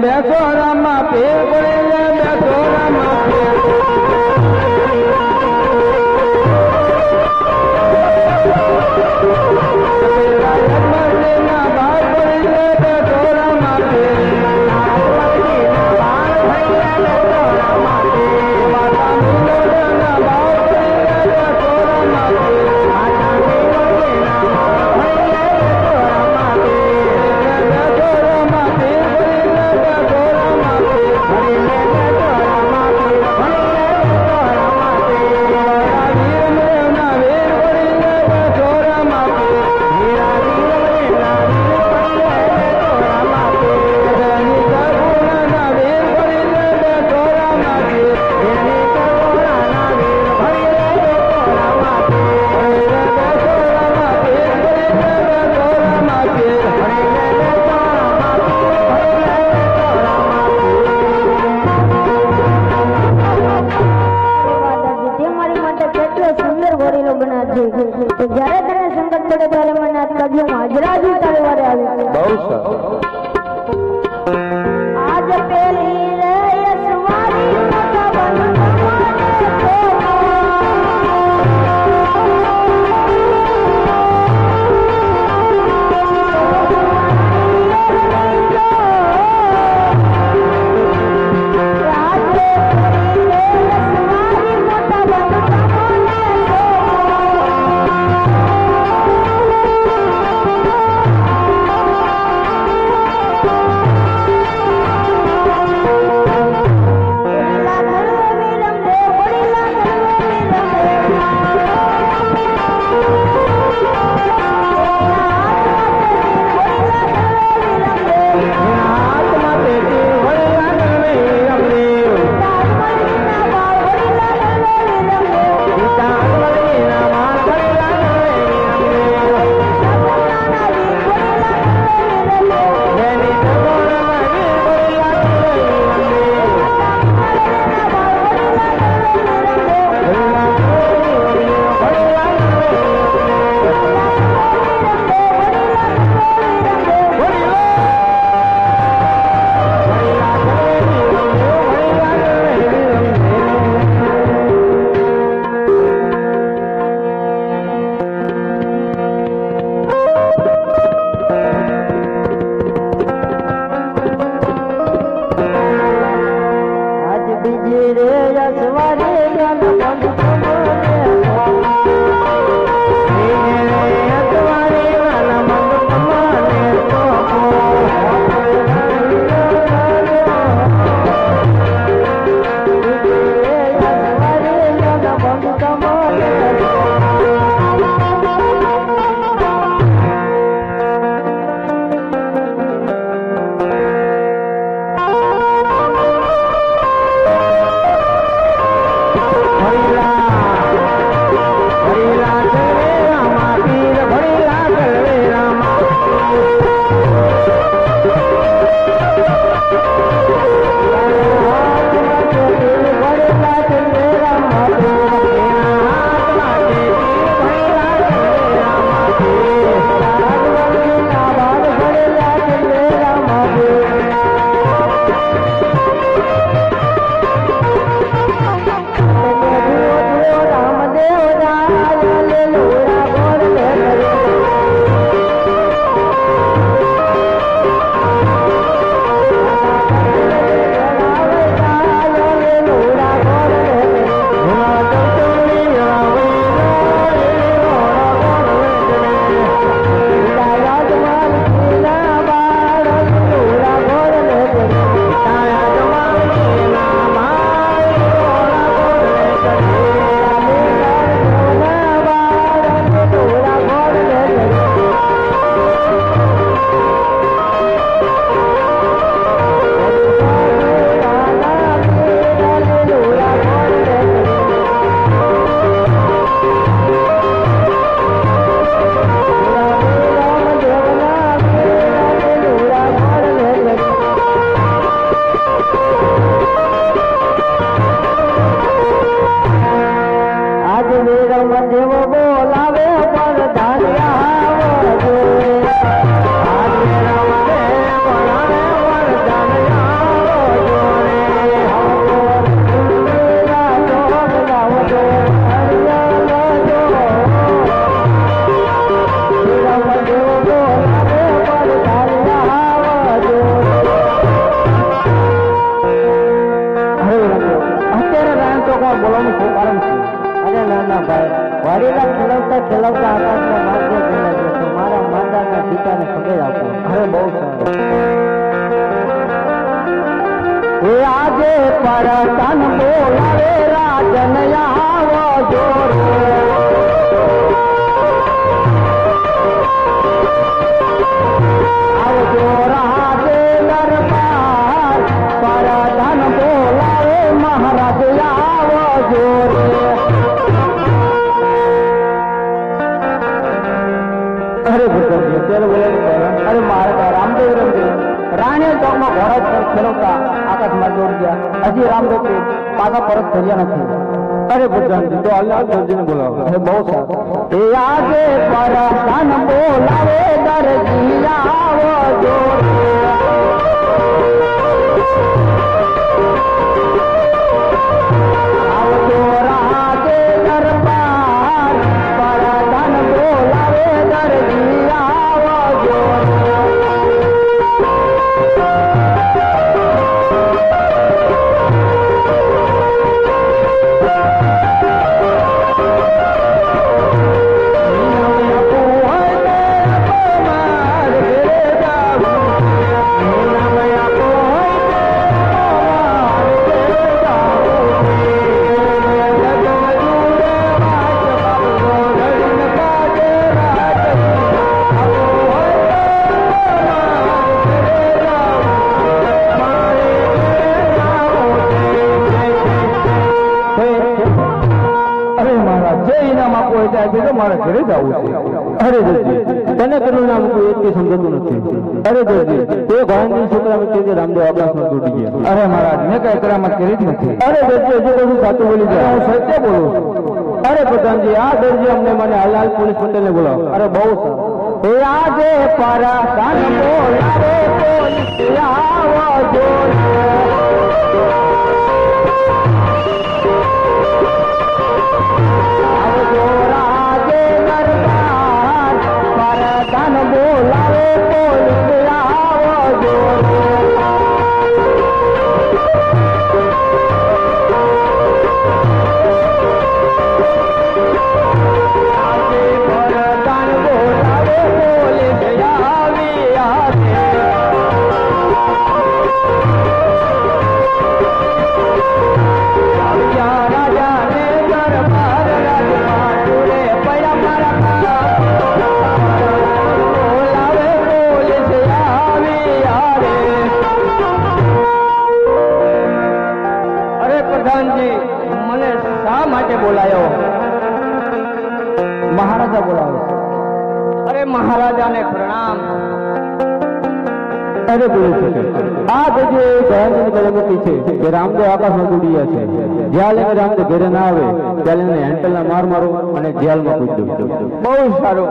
બેસો રામા પીર પડી લે બેસો રામા પીર ચોકમાં બોલાવવાનું શું કારણ છે? અરે ના ના ભાઈ, વાડીલા ખેલવતા ખેલવતા આકાશમાં માર્ગે ગયેલા છે તો મારા માતાના પિતાને ખબર આવતા. અરે બહુ સારું. એ આજે પરતન બોલાવે રાજન આવો જોર, આવજો રાજે દરબાર, પરતન બોલાવે મહારાજ આવો જોર. અરે ભગવાન અત્યારે બોલાવી અરે મારા રામદેવ રાણીયા ચોકમાં ઘોડા ખેલવતા આકાશમાં દોડ ગયા. હજી રામદેવ પાછા પરત ફર્યા નથી. અરે ભગવાન તો અલ્લાહ દરજીને બોલાવો. અરે બહુ સારું. એ આજે પરતન બોલાવે દરજી આવો જોર, આવજો રાજે દરબાર, પરતન બોલાવે દરજી આવો જોર. મારે ઘરે જવું છે. અરે દરજી તને કેટલું નામ કોઈ એક સમજતું નથી. અરે દરજી તે ઘોડાની છોકરા કે રામદેવ આકાશમાં તૂટી ગયા. અરે મહારાજ મેં કઈ કરામત કરી જ નથી. અરે દરજી હજુ કશું સાચું બોલી જાય. હું સત્ય બોલું છું. અરે પ્રધાનજી આ દરજી અમને મને હાલ પોલીસ પટેલને બોલાવો. અરે બહુ સારું. એ આજે પરતન બોલાવે પોલીસ આવો જોર, આવજો રાજે દરબાર, પરતન બોલાવે પોલીસ આવો જોર. આજે પરતન બોલાવે પોલીસ આવી આવે, આવ્યા રાજાને દરબાર, રાજમાં ટોળે પડ્યા મારા કાકા, બોલાવે પોલીસ આવી આવે. અરે પ્રધાનજી મને શા માટે બોલાયો? મહારાજા બોલાવે છે. અરે મહારાજાને પ્રણામ. અરે બોલે છે આ જગ્યાએ ઘોડાની કલમતી છે કે રામદેવ આકાશમાં તૂટી ગયા છે. જ્યાં લઈને રામદેવ ઘરે ના આવે ત્યાં લઈને હેન્ડલના માર મારો અને જેલમાં પૂછ્યું. બહુ સારું.